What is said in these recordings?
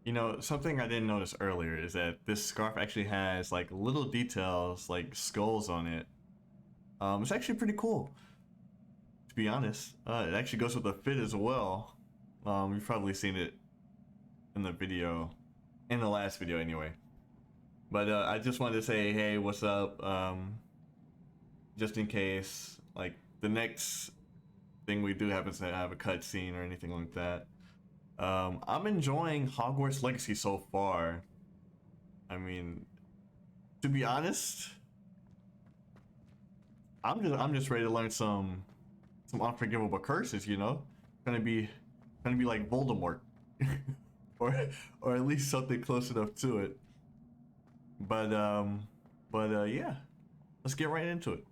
You know, something I didn't notice earlier is that this scarf actually has like little details, like skulls on it. It's actually pretty cool, to be honest. It actually goes with the fit as well. You've probably seen it in the video, in the last video anyway. But I just wanted to say, hey, what's up? Just in case, like the next thing we do happens to have a cutscene or anything like that. I'm enjoying Hogwarts Legacy so far. I mean, to be honest, I'm just ready to learn some unforgivable curses. You know, gonna be like Voldemort, or or at least something close enough to it. But yeah, let's get right into it.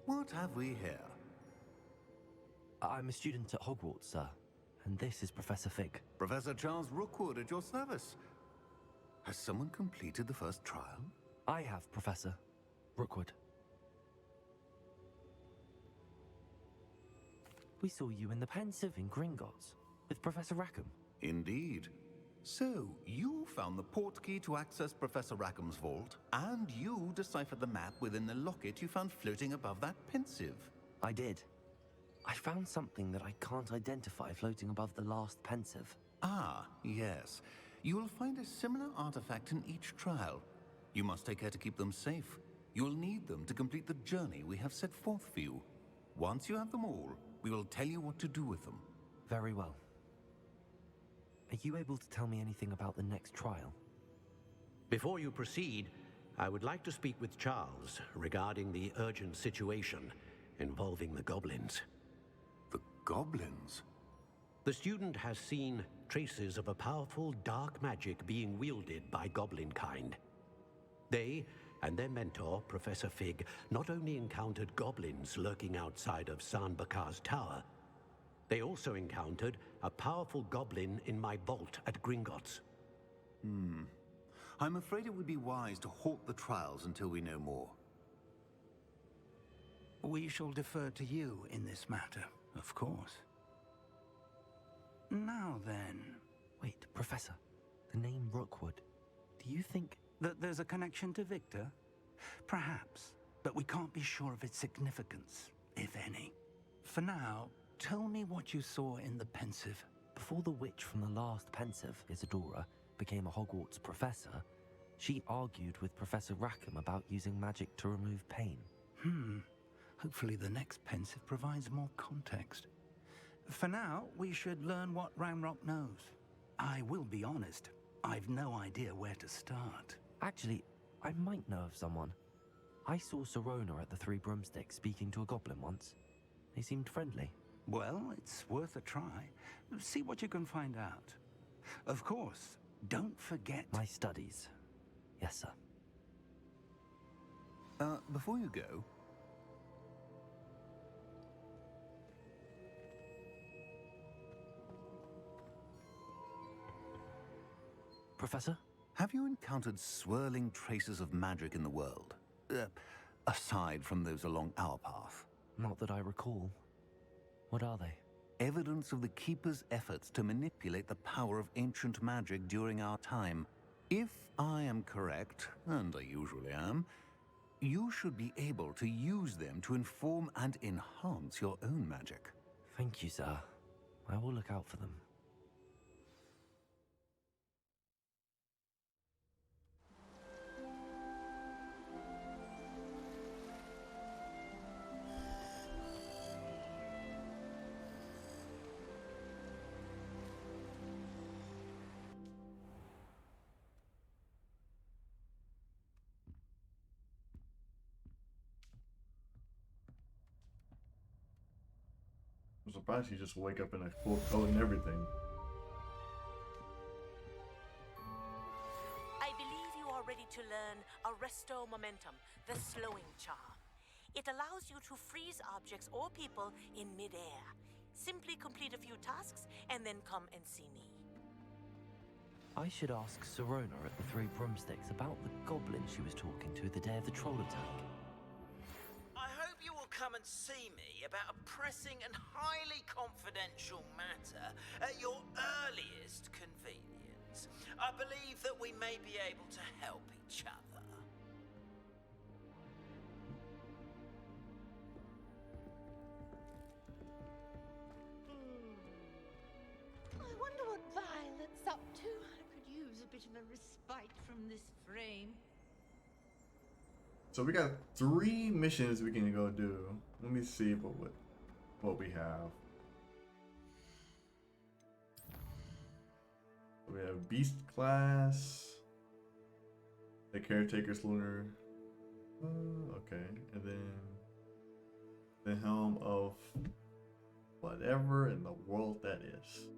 What have we here? I'm a student at Hogwarts, sir, and this is Professor Fig. Professor Charles Rookwood at your service. Has someone completed the first trial? I have, Professor Rookwood. We saw you in the Pensive in Gringotts with Professor Rackham. Indeed. So, you found the portkey to access Professor Rackham's vault, and you deciphered the map within the locket you found floating above that Pensive. I did. I found something that I can't identify floating above the last Pensive. Ah, yes. You will find a similar artifact in each trial. You must take care to keep them safe. You will need them to complete the journey we have set forth for you. Once you have them all, we will tell you what to do with them. Very well. Are you able to tell me anything about the next trial? Before you proceed, I would like to speak with Charles regarding the urgent situation involving the goblins. The goblins? The student has seen traces of a powerful dark magic being wielded by goblin kind. They and their mentor, Professor Fig, not only encountered goblins lurking outside of San Bakar's tower, they also encountered a powerful goblin in my vault at Gringotts. I'm afraid it would be wise to halt the trials until we know more. We shall defer to you in this matter, of course. Now then, Wait, Professor, the name Rookwood. Do you think... that there's a connection to Victor? Perhaps, but we can't be sure of its significance, if any. For now, tell me what you saw in the Pensive. Before the witch from the last Pensive, Isadora, became a Hogwarts professor, she argued with Professor Rackham about using magic to remove pain. Hopefully the next Pensive provides more context. For now, we should learn what Ramrock knows. I will be honest, I've no idea where to start. Actually, I might know of someone. I saw Serona at the Three Broomsticks speaking to a goblin once. They seemed friendly. Well, it's worth a try. See what you can find out. Of course, don't forget... My studies. Yes, sir. Before you go, Professor? have you encountered swirling traces of magic in the world? Aside from those along our path. Not that I recall. What are they? Evidence of the Keeper's efforts to manipulate the power of ancient magic during our time. If I am correct, and I usually am, you should be able to use them to inform and enhance your own magic. Thank you, sir. I will look out for them. I'm surprised you just wake up in a full coat and everything. I believe you are ready to learn Arresto Momentum, the slowing charm. It allows you to freeze objects or people in midair. Simply complete a few tasks and then come and see me. I should ask Sirona at the Three Broomsticks about the goblin she was talking to the day of the troll attack. I hope you will come and see me about a pressing and highly confidential matter at your earliest convenience. I believe that we may be able to help each other. I wonder what Violet's up to. I could use a bit of a respite from this frame. So we got 3 missions we can go do. Let me see what we have. We have Beast class, the Caretaker's Lunar. Okay, and then the Helm of whatever in the world that is.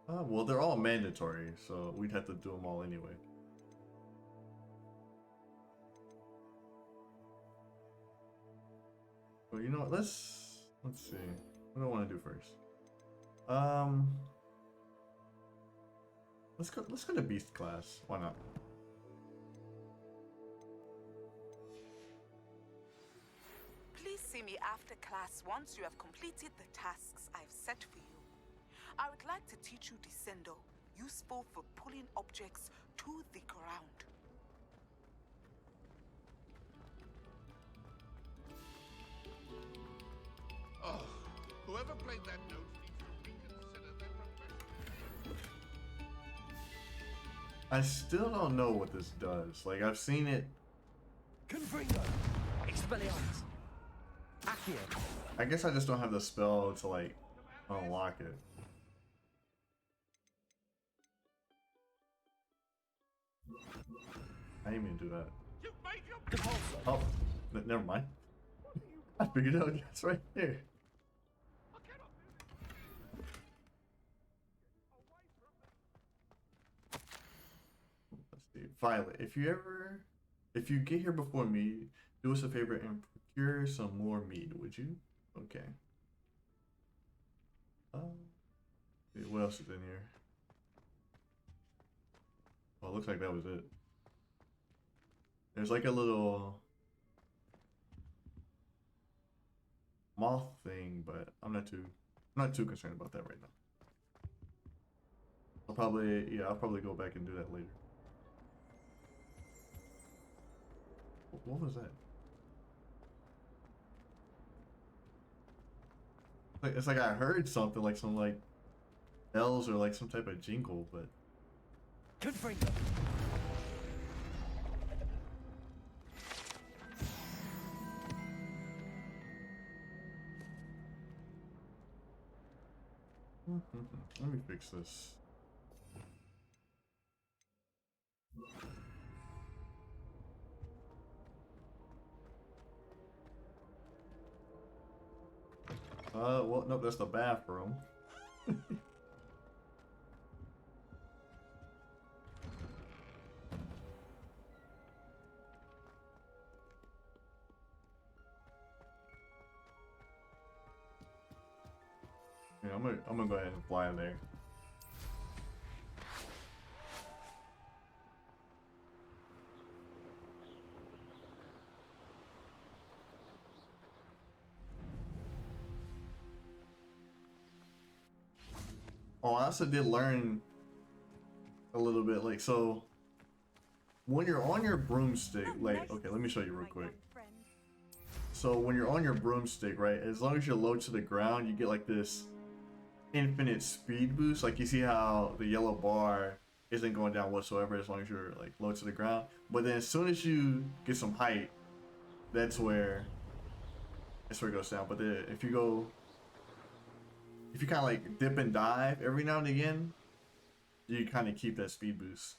Well, they're all mandatory, so we'd have to do them all anyway. Well, you know what? Let's see. What do I want to do first? Let's go to Beast class. Why not? Please see me after class once you have completed the tasks I've set for you. I would like to teach you Descendo, useful for pulling objects to the ground. Oh, whoever played that note needs to reconsider their profession. I still don't know what this does. Like, I've seen it. Confringo! Expelliarmus! Accio! I guess I just don't have the spell to, like, unlock it. I didn't even do that. Oh, never mind. I figured it out. It's right here. Let's see. Violet, if you get here before me, do us a favor and procure some more meat, would you? Okay. What else is in here? Oh, it looks like that was it. There's like a little moth thing, but I'm not too concerned about that right now. I'll probably go back and do that later. What was that? It's like I heard something, like some like bells or like some type of jingle, but Confringo! let me fix this. Well, nope, that's the bathroom. Yeah, I'm gonna go ahead and fly in there. Oh, I also did learn a little bit, like, so when you're on your broomstick, like, okay, let me show you real quick. So when you're on your broomstick, right, as long as you're low to the ground, you get like this infinite speed boost. Like, you see how the yellow bar isn't going down whatsoever as long as you're like low to the ground, but then as soon as you get some height, that's where it goes down. But then if you kind of like dip and dive every now and again, you kind of keep that speed boost.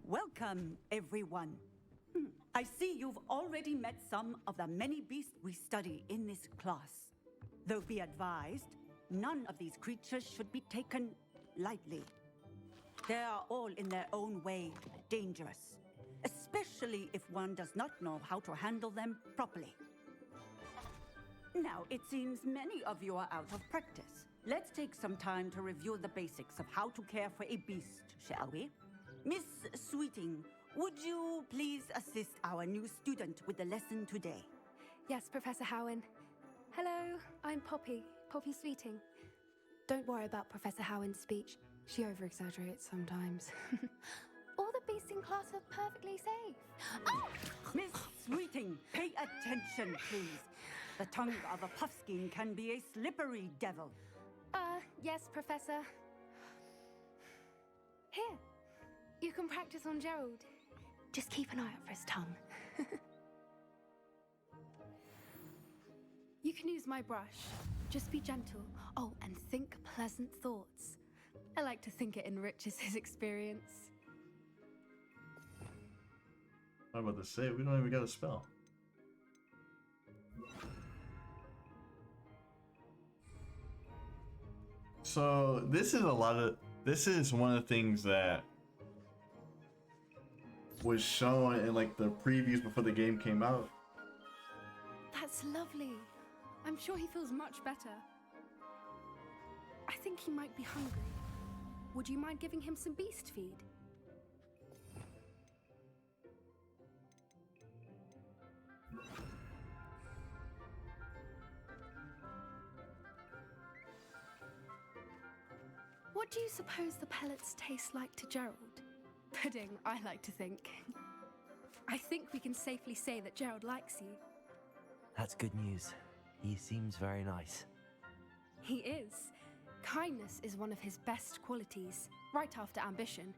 Welcome, everyone. I see you've already met some of the many beasts we study in this class. Though be advised, none of these creatures should be taken lightly. They are all in their own way dangerous, especially if one does not know how to handle them properly. Now, it seems many of you are out of practice. Let's take some time to review the basics of how to care for a beast, shall we? Miss Sweeting, would you please assist our new student with the lesson today? Yes, Professor Howen. Hello, I'm Poppy Sweeting. Don't worry about Professor Howen's speech. She over-exaggerates sometimes. All the beasts in class are perfectly safe. Oh! Miss Sweeting, pay attention, please. The tongue of a puffskein can be a slippery devil. Yes, Professor. Here, you can practice on Gerald. Just keep an eye out for his tongue. You can use my brush. Just be gentle. Oh, and think pleasant thoughts. I like to think it enriches his experience. I'm about to say, we don't even got a spell. So this is one of the things that was shown in like the previews before the game came out. That's lovely. I'm sure he feels much better. I think he might be hungry. Would you mind giving him some beast feed? What do you suppose the pellets taste like to Gerald? Pudding, I like to think. I think we can safely say that Gerald likes you. That's good news. He seems very nice. He is. Kindness is one of his best qualities, right after ambition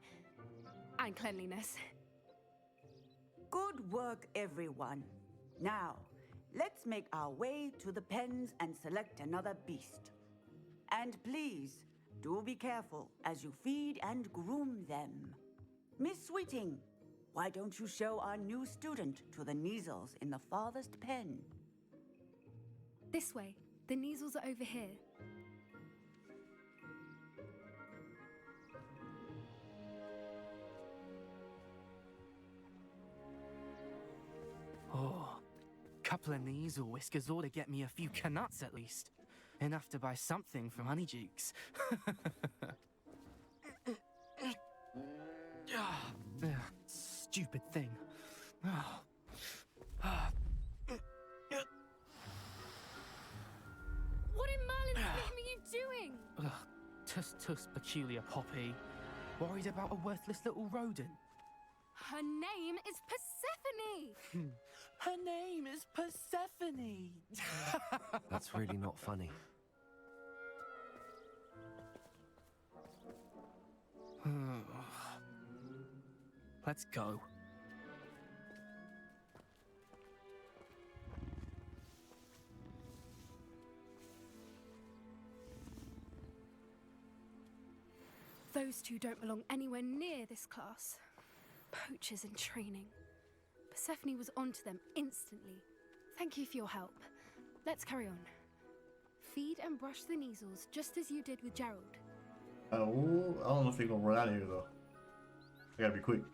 and cleanliness. Good work, everyone. Now, let's make our way to the pens and select another beast. And please, do be careful as you feed and groom them. Miss Sweeting, why don't you show our new student to the Neasels in the farthest pen? This way. The Neasels are over here. Oh, couple of Neasel whiskers ought to get me a few canuts at least. Enough to buy something from Honeydukes. Stupid thing. What in Merlin's name are you doing? Tuss, peculiar Poppy. Worried about a worthless little rodent. Her name is Persephone! Her name is Persephone! That's really not funny. Let's go. Those two don't belong anywhere near this class. Poachers in training. Persephone was onto them instantly. Thank you for your help. Let's carry on. Feed and brush the Neasels just as you did with Gerald. Oh, I don't know if they're gonna run out of here though. I gotta be quick.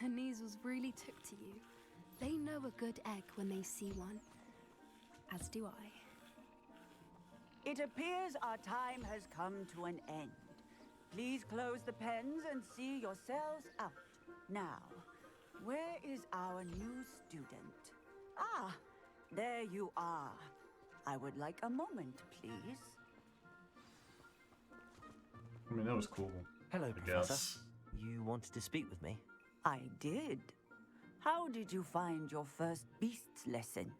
The Neasels really took to you. They know a good egg when they see one. As do I. It appears our time has come to an end. Please close the pens and see yourselves out. Now, where is our new student? Ah, there you are. I would like a moment, please. I mean, that was cool. Hello, I Professor. guess. You wanted to speak with me? I did. How did you find your first beasts lesson?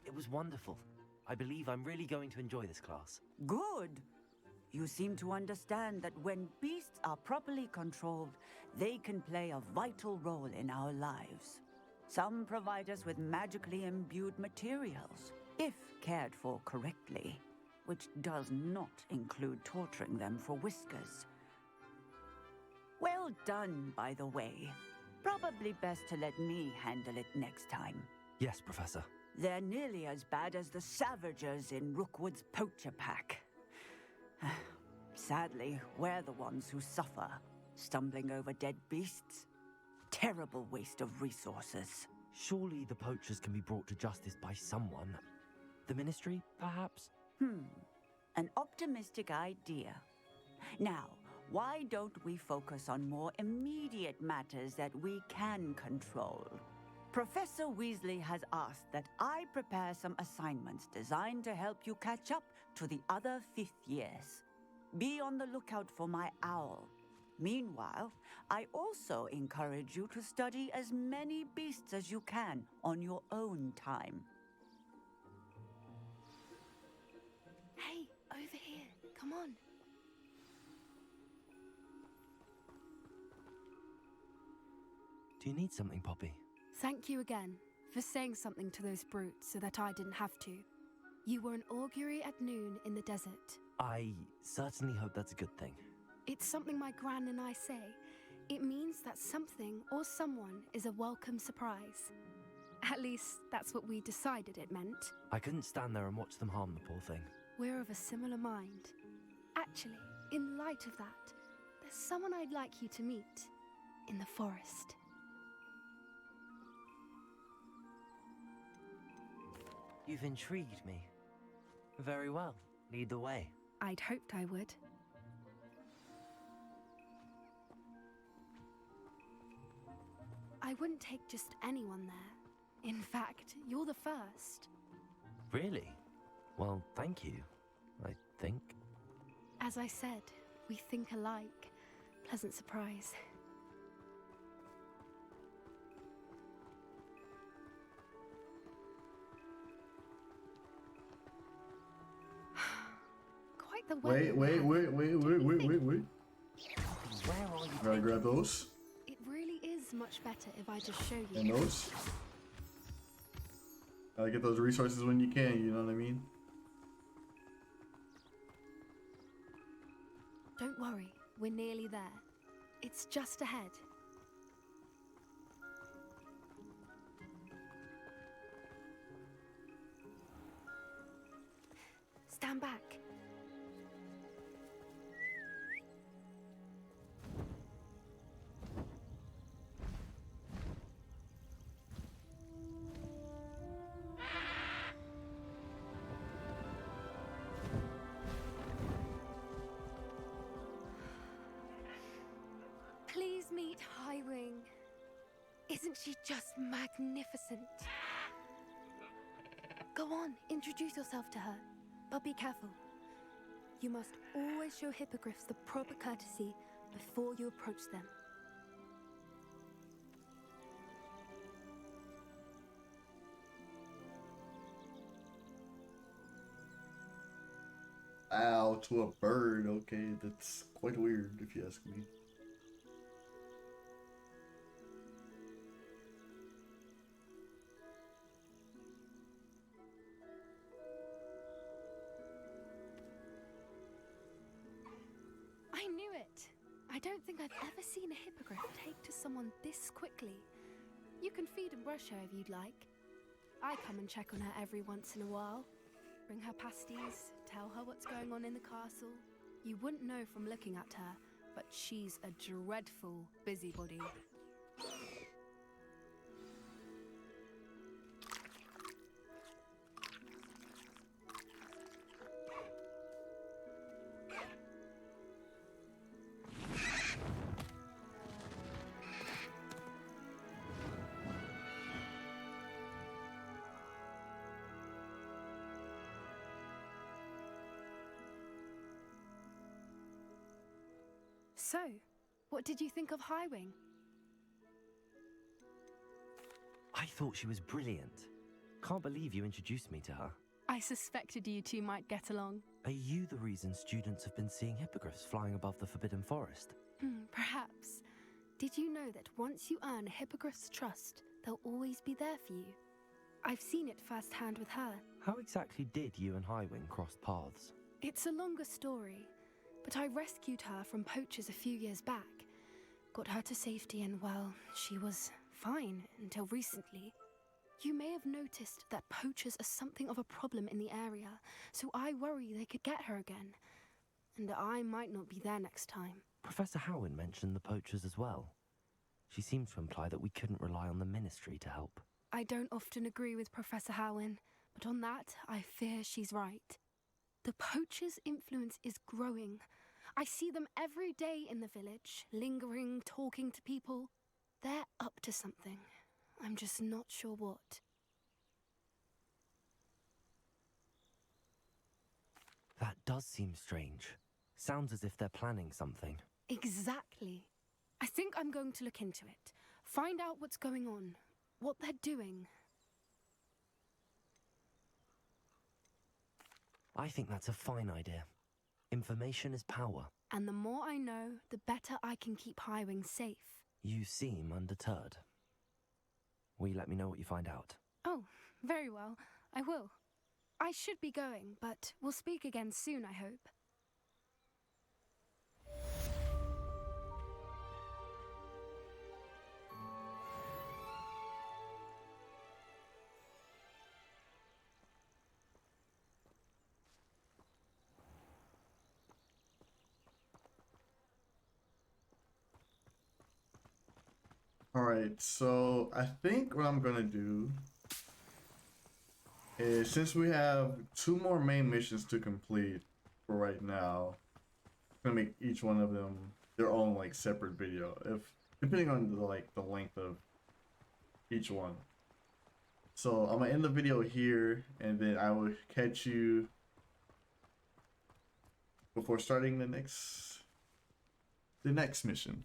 It was wonderful. I believe I'm really going to enjoy this class. Good. You seem to understand that when beasts are properly controlled, they can play a vital role in our lives. Some provide us with magically imbued materials, if cared for correctly, which does not include torturing them for whiskers. Well done, by the way. Probably best to let me handle it next time. Yes, Professor. They're nearly as bad as the Savagers in Rookwood's poacher pack. Sadly, we're the ones who suffer, stumbling over dead beasts. Terrible waste of resources. Surely the poachers can be brought to justice by someone. The Ministry, perhaps? An optimistic idea. Now, why don't we focus on more immediate matters that we can control? Professor Weasley has asked that I prepare some assignments designed to help you catch up to the other 5th years. Be on the lookout for my owl. Meanwhile, I also encourage you to study as many beasts as you can on your own time. Hey, over here. Come on. Do you need something, Poppy? Thank you again for saying something to those brutes so that I didn't have to. You were an augury at noon in the desert. I certainly hope that's a good thing. It's something my gran and I say. It means that something or someone is a welcome surprise. At least, that's what we decided it meant. I couldn't stand there and watch them harm the poor thing. We're of a similar mind. Actually, in light of that, there's someone I'd like you to meet in the forest. You've intrigued me. Very well. Lead the way. I'd hoped I would. I wouldn't take just anyone there. In fact, you're the first. Really? Well, thank you, I think. As I said, we think alike. Pleasant surprise. Quite the Wait. weather. Where are you? Gotta grab those. It really is much better if I just show you. And those. Gotta get those resources when you can, you know what I mean? Don't worry, we're nearly there. It's just ahead. Stand back. Please meet Highwing. Isn't she just magnificent? Go on, introduce yourself to her. But be careful. You must always show hippogriffs the proper courtesy before you approach them. Ow, to a bird. Okay, that's quite weird if you ask me. I knew it! I don't think I've ever seen a hippogriff take to someone this quickly. You can feed and brush her if you'd like. I come and check on her every once in a while. Bring her pasties, tell her what's going on in the castle. You wouldn't know from looking at her, but she's a dreadful busybody. So, what did you think of Highwing? I thought she was brilliant. Can't believe you introduced me to her. I suspected you two might get along. Are you the reason students have been seeing hippogriffs flying above the Forbidden Forest? Perhaps. Did you know that once you earn a hippogriff's trust, they'll always be there for you? I've seen it firsthand with her. How exactly did you and Highwing cross paths? It's a longer story, but I rescued her from poachers a few years back. Got her to safety and, well, she was fine until recently. You may have noticed that poachers are something of a problem in the area, so I worry they could get her again. And I might not be there next time. Professor Howin mentioned the poachers as well. She seemed to imply that we couldn't rely on the Ministry to help. I don't often agree with Professor Howin, but on that, I fear she's right. The poachers' influence is growing. I see them every day in the village, lingering, talking to people. They're up to something. I'm just not sure what. That does seem strange. Sounds as if they're planning something. Exactly. I think I'm going to look into it. Find out what's going on, what they're doing. I think that's a fine idea. Information is power. And the more I know, the better I can keep Highwing safe. You seem undeterred. Will you let me know what you find out? Oh, very well. I will. I should be going, but we'll speak again soon, I hope. Alright, so I think what I'm gonna do is, since we have 2 more main missions to complete for right now, I'm gonna make each one of them their own like separate video, if depending on the length of each one. So I'm gonna end the video here, and then I will catch you before starting the next mission.